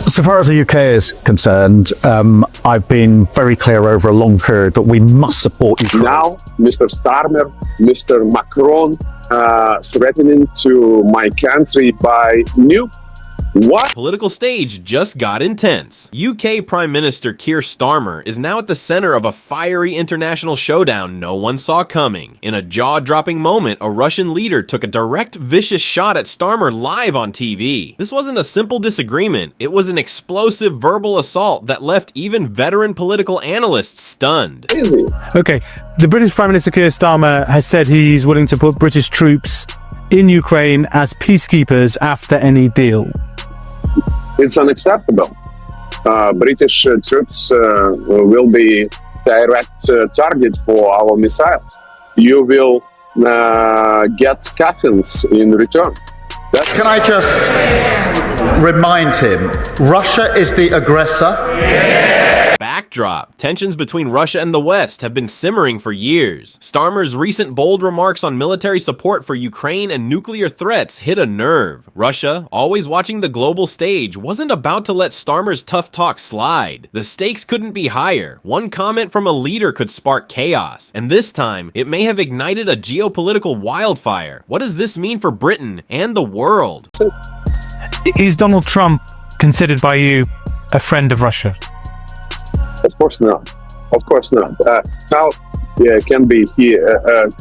So far as the UK is concerned, I've been very clear over a long period that we must support Ukraine. Now, Mr. Starmer, Mr. Macron threatening to my country by new. What? Political stage just got intense. UK Prime Minister Keir Starmer is now at the center of a fiery international showdown no one saw coming. In a jaw-dropping moment, a Russian leader took a direct, vicious shot at Starmer live on TV. This wasn't a simple disagreement, it was an explosive verbal assault that left even veteran political analysts stunned. Easy. Okay, the British Prime Minister Keir Starmer has said he's willing to put British troops in Ukraine as peacekeepers after any deal. It's unacceptable. British troops will be direct target for our missiles. You will get coffins in return. Can I just remind him, Russia is the aggressor? Backdrop. Tensions between Russia and the West have been simmering for years. Starmer's recent bold remarks on military support for Ukraine and nuclear threats hit a nerve. Russia, always watching the global stage, wasn't about to let Starmer's tough talk slide. The stakes couldn't be higher. One comment from a leader could spark chaos, and this time, it may have ignited a geopolitical wildfire. What does this mean for Britain and the world? Is Donald Trump considered by you a friend of Russia? Of course not. Of course not. How can be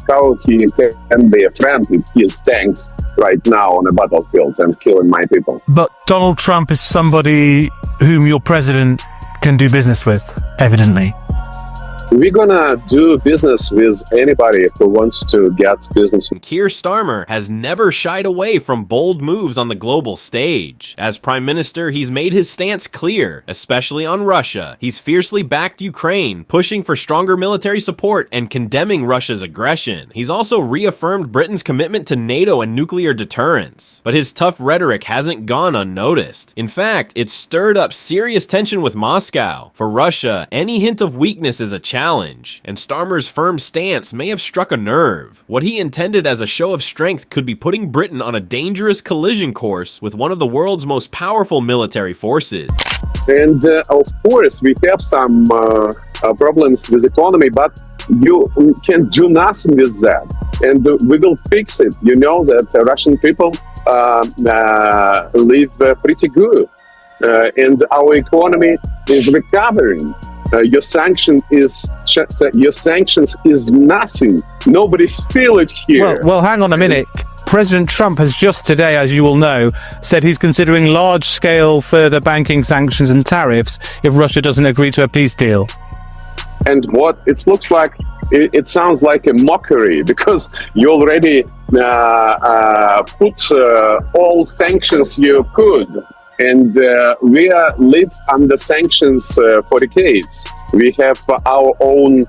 how he can be a friend if he stands right now on a battlefield and killing my people? But Donald Trump is somebody whom your president can do business with, evidently. We're gonna do business with anybody who wants to get business. Keir Starmer has never shied away from bold moves on the global stage. As Prime Minister, he's made his stance clear, especially on Russia. He's fiercely backed Ukraine, pushing for stronger military support and condemning Russia's aggression. He's also reaffirmed Britain's commitment to NATO and nuclear deterrence. But his tough rhetoric hasn't gone unnoticed. In fact, it's stirred up serious tension with Moscow. For Russia, any hint of weakness is a challenge, and Starmer's firm stance may have struck a nerve. What he intended as a show of strength could be putting Britain on a dangerous collision course with one of the world's most powerful military forces. And of course, we have some problems with economy, but you can do nothing with that. And we will fix it. You know that Russian people live pretty good. And our economy is recovering. Your sanctions is nothing. Nobody feel it here. Well, hang on a minute. President Trump has just today, as you will know, said he's considering large-scale further banking sanctions and tariffs if Russia doesn't agree to a peace deal. And what it looks like, it sounds like a mockery, because you already put all sanctions you could. And we live under sanctions for decades. We have our own...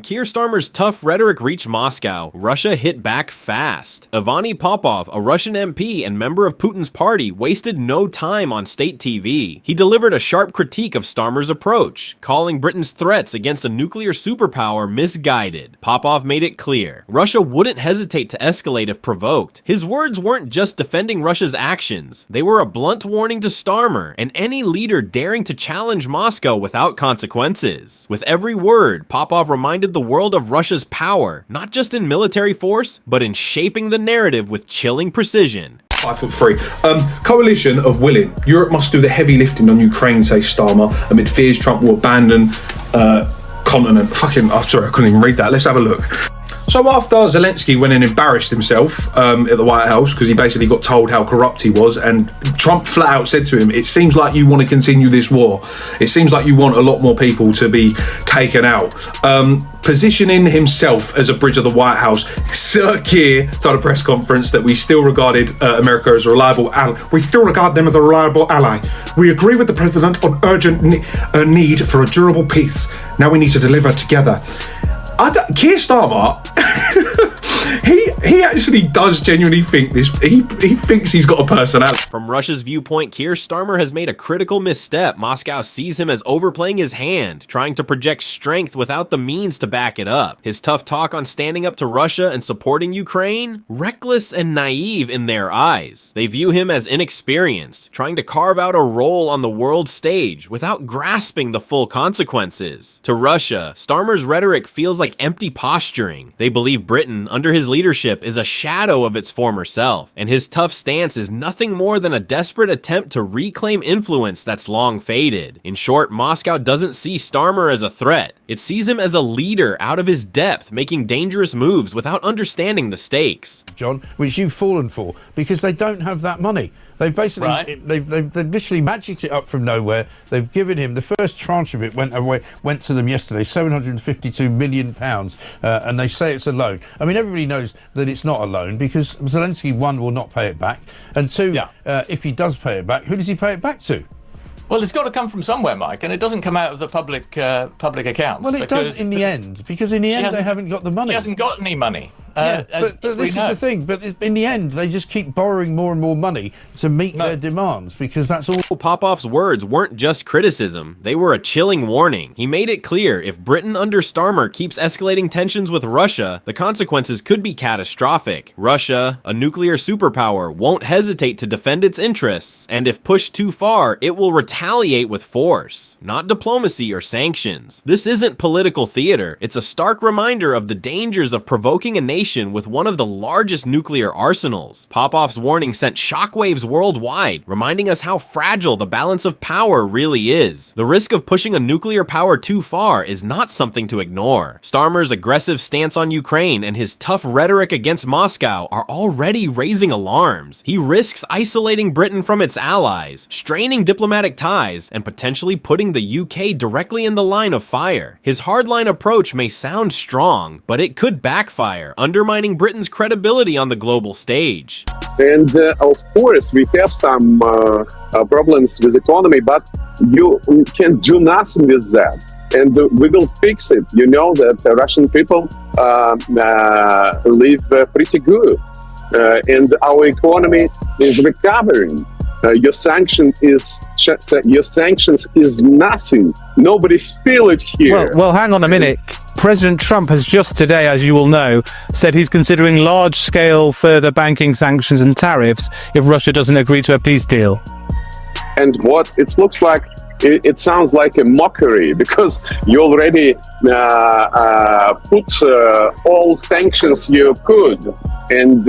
Keir Starmer's tough rhetoric reached Moscow. Russia hit back fast. Ivany Popov, a Russian MP and member of Putin's party, wasted no time on state TV. He delivered a sharp critique of Starmer's approach, calling Britain's threats against a nuclear superpower misguided. Popov made it clear, Russia wouldn't hesitate to escalate if provoked. His words weren't just defending Russia's actions. They were a blunt warning to Starmer and any leader daring to challenge Moscow without consequences. With every word, Popov reminded the world of Russia's power, not just in military force, but in shaping the narrative with chilling precision. 5'3". Coalition of willing. Europe must do the heavy lifting on Ukraine, says Starmer, amid fears Trump will abandon continent. Sorry, I couldn't even read that. Let's have a look. So after Zelensky went and embarrassed himself at the White House because he basically got told how corrupt he was, and Trump flat out said to him, it seems like you want to continue this war. It seems like you want a lot more people to be taken out. Positioning himself as a bridge of the White House, Sir Keir told a press conference that we still regarded America as a reliable ally. We still regard them as a reliable ally. We agree with the president on urgent need for a durable peace. Now we need to deliver together. Keir Starmer He actually does genuinely think this. He thinks he's got a personality. From Russia's viewpoint, Keir Starmer has made a critical misstep. Moscow sees him as overplaying his hand, trying to project strength without the means to back it up. His tough talk on standing up to Russia and supporting Ukraine? Reckless and naive in their eyes. They view him as inexperienced, trying to carve out a role on the world stage without grasping the full consequences. To Russia, Starmer's rhetoric feels like empty posturing. They believe Britain, under his leadership, is a shadow of its former self, and his tough stance is nothing more than a desperate attempt to reclaim influence that's long faded. In short, Moscow doesn't see Starmer as a threat. It sees him as a leader out of his depth, making dangerous moves without understanding the stakes. John, which you've fallen for, because they don't have that money. They've basically, they've literally magicked it up from nowhere. They've given him, the first tranche of it went to them yesterday, £752 million, and they say it's a loan. I mean, everybody knows that it's not a loan, because Zelensky, one, will not pay it back, and two, if he does pay it back, who does he pay it back to? Well, it's got to come from somewhere, Mike, and it doesn't come out of the public accounts. Well, it does in the end, because in the end they haven't got the money. He hasn't got any money. But this is the thing. But in the end, they just keep borrowing more and more money to meet their demands, because that's all. Popoff's words weren't just criticism, they were a chilling warning. He made it clear if Britain under Starmer keeps escalating tensions with Russia, the consequences could be catastrophic. Russia, a nuclear superpower, won't hesitate to defend its interests, and if pushed too far, it will retaliate with force, not diplomacy or sanctions. This isn't political theater, it's a stark reminder of the dangers of provoking a nation with one of the largest nuclear arsenals. Popoff's warning sent shockwaves worldwide, reminding us how fragile the balance of power really is. The risk of pushing a nuclear power too far is not something to ignore. Starmer's aggressive stance on Ukraine and his tough rhetoric against Moscow are already raising alarms. He risks isolating Britain from its allies, straining diplomatic ties, and potentially putting the UK directly in the line of fire. His hardline approach may sound strong, but it could backfire, undermining Britain's credibility on the global stage. And of course, we have some problems with economy, but you can do nothing with that. And we will fix it. You know that Russian people live pretty good. And our economy is recovering. Your sanctions is nothing. Nobody feel it here. Well, hang on a minute. President Trump has just today, as you will know, said he's considering large-scale further banking sanctions and tariffs if Russia doesn't agree to a peace deal. And what it looks like, it sounds like a mockery, because you already put all sanctions you could, and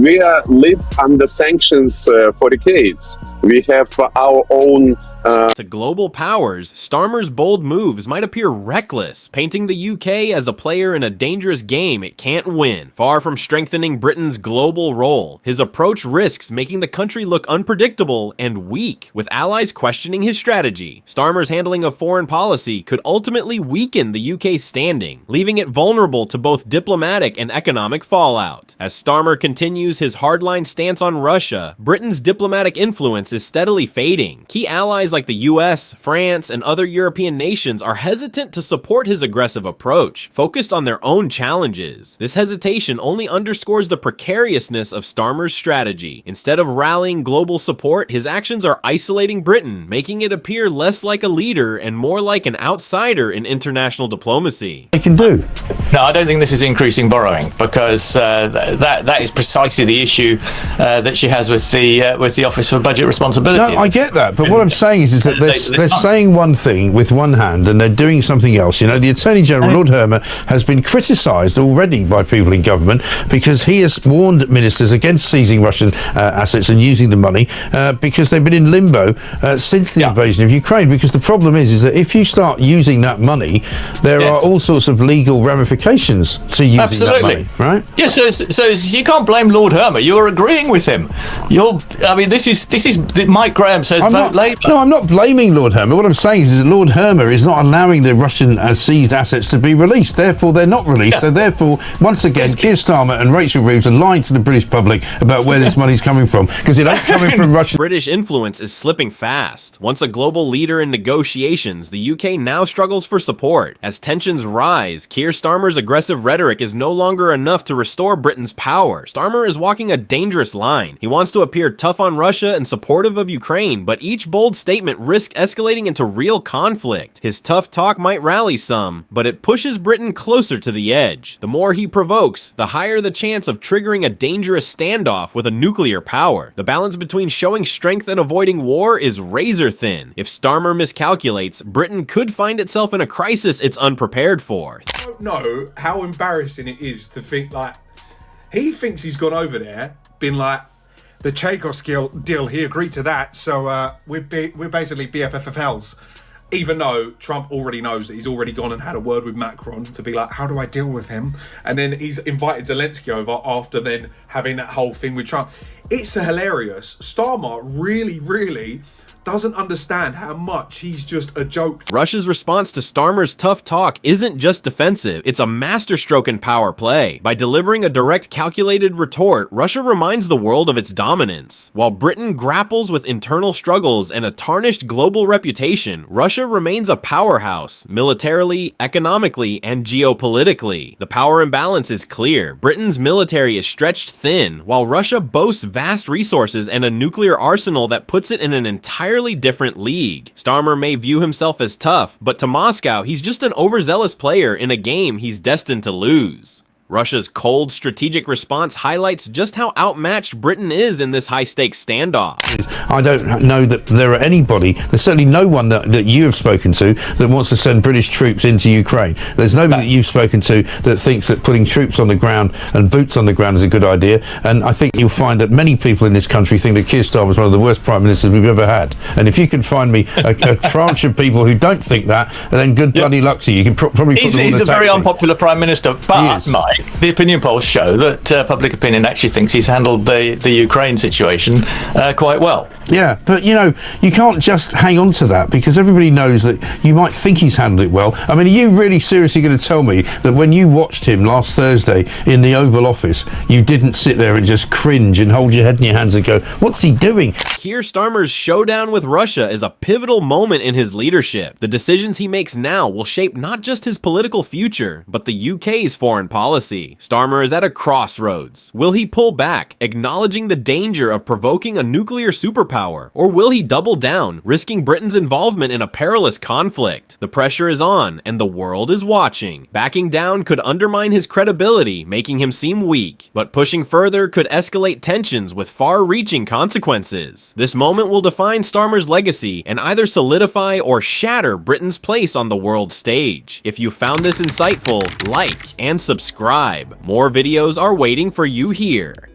we live under sanctions for decades. We have our own. To global powers, Starmer's bold moves might appear reckless, painting the UK as a player in a dangerous game it can't win. Far from strengthening Britain's global role, his approach risks making the country look unpredictable and weak, with allies questioning his strategy. Starmer's handling of foreign policy could ultimately weaken the UK's standing, leaving it vulnerable to both diplomatic and economic fallout. As Starmer continues his hardline stance on Russia, Britain's diplomatic influence is steadily fading. Key allies like the US, France, and other European nations are hesitant to support his aggressive approach, focused on their own challenges. This hesitation only underscores the precariousness of Starmer's strategy. Instead of rallying global support, his actions are isolating Britain, making it appear less like a leader and more like an outsider in international diplomacy. They can do. No, I don't think this is increasing borrowing, because that is precisely the issue that she has with the Office for Budget Responsibility. No, I get that, but what I'm saying is that they're saying one thing with one hand and they're doing something else. You know, the Attorney General, Lord Hermer, has been criticised already by people in government because he has warned ministers against seizing Russian assets and using the money because they've been in limbo since the invasion of Ukraine. Because the problem is that if you start using that money, there are all sorts of legal ramifications to using that money, right? Yeah, so you can't blame Lord Hermer. You're agreeing with him. This is Mike Graham says vote Labour. No, I'm not blaming Lord Hermer. What I'm saying is that Lord Hermer is not allowing the Russian seized assets to be released. Therefore, they're not released. So therefore, once again, Keir Starmer and Rachel Reeves are lying to the British public about where this money's coming from, because it ain't coming from Russia. British influence is slipping fast. Once a global leader in negotiations, the UK now struggles for support. As tensions rise, Keir Starmer's Starmer's aggressive rhetoric is no longer enough to restore Britain's power. Starmer is walking a dangerous line. He wants to appear tough on Russia and supportive of Ukraine, but each bold statement risks escalating into real conflict. His tough talk might rally some, but it pushes Britain closer to the edge. The more he provokes, the higher the chance of triggering a dangerous standoff with a nuclear power. The balance between showing strength and avoiding war is razor thin. If Starmer miscalculates, Britain could find itself in a crisis it's unprepared for. I don't know how embarrassing it is to think like he thinks he's gone over there, been like the Chagos deal. He agreed to that, so we're basically BFFLs. Even though Trump already knows that he's already gone and had a word with Macron to be like, how do I deal with him? And then he's invited Zelensky over after then having that whole thing with Trump. It's hilarious. Starmer really doesn't understand how much he's just a joke. Russia's response to Starmer's tough talk isn't just defensive, it's a masterstroke in power play. By delivering a direct, calculated retort, Russia reminds the world of its dominance. While Britain grapples with internal struggles and a tarnished global reputation, Russia remains a powerhouse, militarily, economically, and geopolitically. The power imbalance is clear. Britain's military is stretched thin, while Russia boasts vast resources and a nuclear arsenal that puts it in an entirely different league. Starmer may view himself as tough, but to Moscow, he's just an overzealous player in a game he's destined to lose. Russia's cold strategic response highlights just how outmatched Britain is in this high-stakes standoff. I don't know that there are anybody, there's certainly no one that you have spoken to that wants to send British troops into Ukraine. There's nobody that you've spoken to that thinks that putting troops on the ground and boots on the ground is a good idea. And I think you'll find that many people in this country think that Keir Starmer is one of the worst prime ministers we've ever had. And if you can find me a tranche of people who don't think that, then good bloody luck to you. You can probably put them on the He's a very taxi. unpopular prime minister, but Mike, the opinion polls show that public opinion actually thinks he's handled the Ukraine situation quite well. Yeah, but you know, you can't just hang on to that because everybody knows that you might think he's handled it well. I mean, are you really seriously going to tell me that when you watched him last Thursday in the Oval Office, you didn't sit there and just cringe and hold your head in your hands and go, what's he doing? Keir Starmer's showdown with Russia is a pivotal moment in his leadership. The decisions he makes now will shape not just his political future, but the UK's foreign policy. Starmer is at a crossroads. Will he pull back, acknowledging the danger of provoking a nuclear superpower? Or will he double down, risking Britain's involvement in a perilous conflict? The pressure is on, and the world is watching. Backing down could undermine his credibility, making him seem weak. But pushing further could escalate tensions with far-reaching consequences. This moment will define Starmer's legacy and either solidify or shatter Britain's place on the world stage. If you found this insightful, like and subscribe. More videos are waiting for you here.